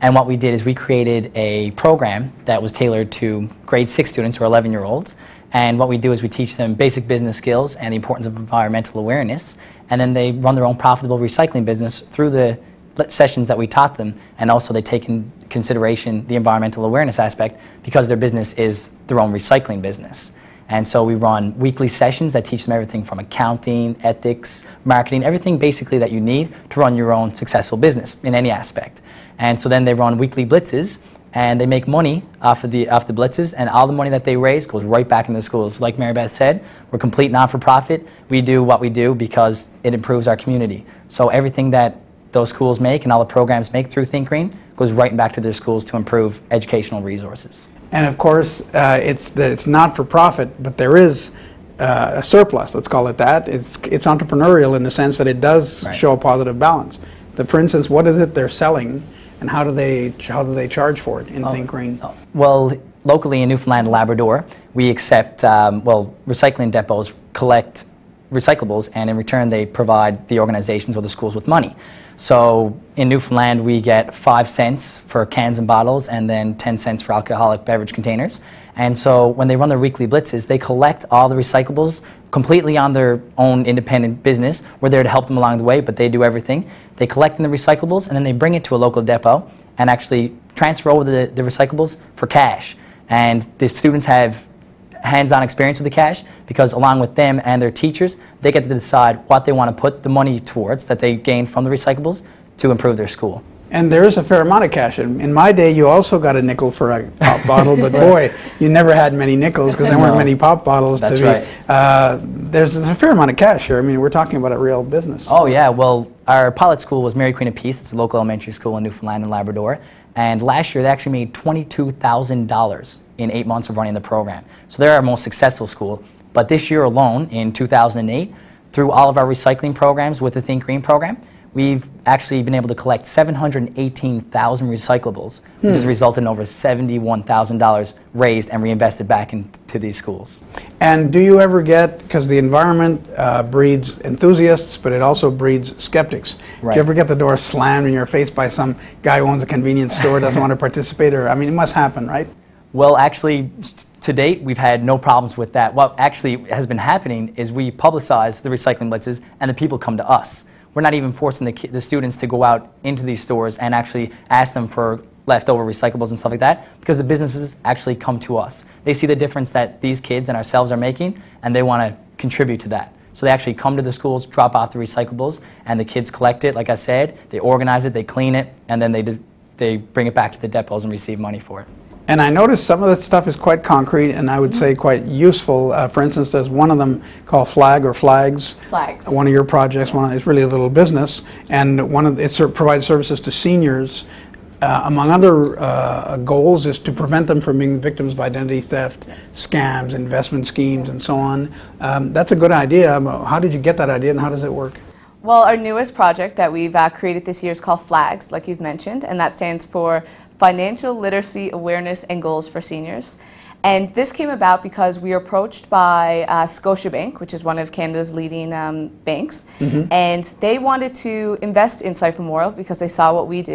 And what we did is we created a program that was tailored to grade 6 students or 11-year-olds. And what we do is we teach them basic business skills and the importance of environmental awareness. And then they run their own profitable recycling business through the sessions that we taught them. And also they take in consideration the environmental awareness aspect because their business is their own recycling business. And so we run weekly sessions that teach them everything from accounting, ethics, marketing, everything basically that you need to run your own successful business in any aspect. And so then they run weekly blitzes, and they make money off the blitzes, and all the money that they raise goes right back into the schools. Like Marybeth said, we're complete non-for-profit. We do what we do because it improves our community. So everything that those schools make and all the programs make through Think Green goes right back to their schools to improve educational resources. And of course, it's not for profit, but there is a surplus, let's call it that. It's entrepreneurial in the sense that it does show a positive balance. For instance, what is it they're selling, and how do they charge for it in Think Green? Well, locally in Newfoundland and Labrador, we accept, recycling depots collect recyclables, and in return they provide the organizations or the schools with money. So in Newfoundland we get 5 cents for cans and bottles, and then 10 cents for alcoholic beverage containers. And so when they run their weekly blitzes, they collect all the recyclables completely on their own independent business. We're there to help them along the way, but they do everything. They collect the recyclables, and then they bring it to a local depot and actually transfer over the recyclables for cash. And the students have hands-on experience with the cash because along with them and their teachers, they get to decide what they want to put the money towards that they gain from the recyclables to improve their school. And there is a fair amount of cash. In my day, you also got a nickel for a pop bottle, but boy, you never had many nickels because there weren't many pop bottles. That's right. There's a fair amount of cash here. I mean, we're talking about a real business. Oh yeah, well, our pilot school was Mary Queen of Peace. It's a local elementary school in Newfoundland and Labrador. And last year, they actually made $22,000 in 8 months of running the program. So they're our most successful school. But this year alone, in 2008, through all of our recycling programs with the Think Green program, we've actually been able to collect 718,000 recyclables, which has resulted in over $71,000 raised and reinvested back into these schools. And do you ever get, because the environment breeds enthusiasts, but it also breeds skeptics. Right. Do you ever get the door slammed in your face by some guy who owns a convenience store, doesn't want to participate? Or, I mean, it must happen, right? Well, actually, to date, we've had no problems with that. What actually has been happening is we publicize the recycling blitzes, and the people come to us. We're not even forcing the students to go out into these stores and actually ask them for leftover recyclables and stuff like that, because the businesses actually come to us. They see the difference that these kids and ourselves are making, and they want to contribute to that. So they actually come to the schools, drop off the recyclables, and the kids collect it, like I said, they organize it, they clean it, and then they bring it back to the depots and receive money for it. And I noticed some of that stuff is quite concrete and I would say quite useful. For instance, there's one of them called Flag or Flags. Flags. One of your projects, it's really a little business, and it provides services to seniors. Among other goals is to prevent them from being victims of identity theft, scams, investment schemes, and so on. That's a good idea. How did you get that idea and how does it work? Well, our newest project that we've created this year is called Flags, like you've mentioned, and that stands for Financial Literacy Awareness and Goals for Seniors. And this came about because we were approached by Scotiabank, which is one of Canada's leading banks, and they wanted to invest in SIFE World because they saw what we do.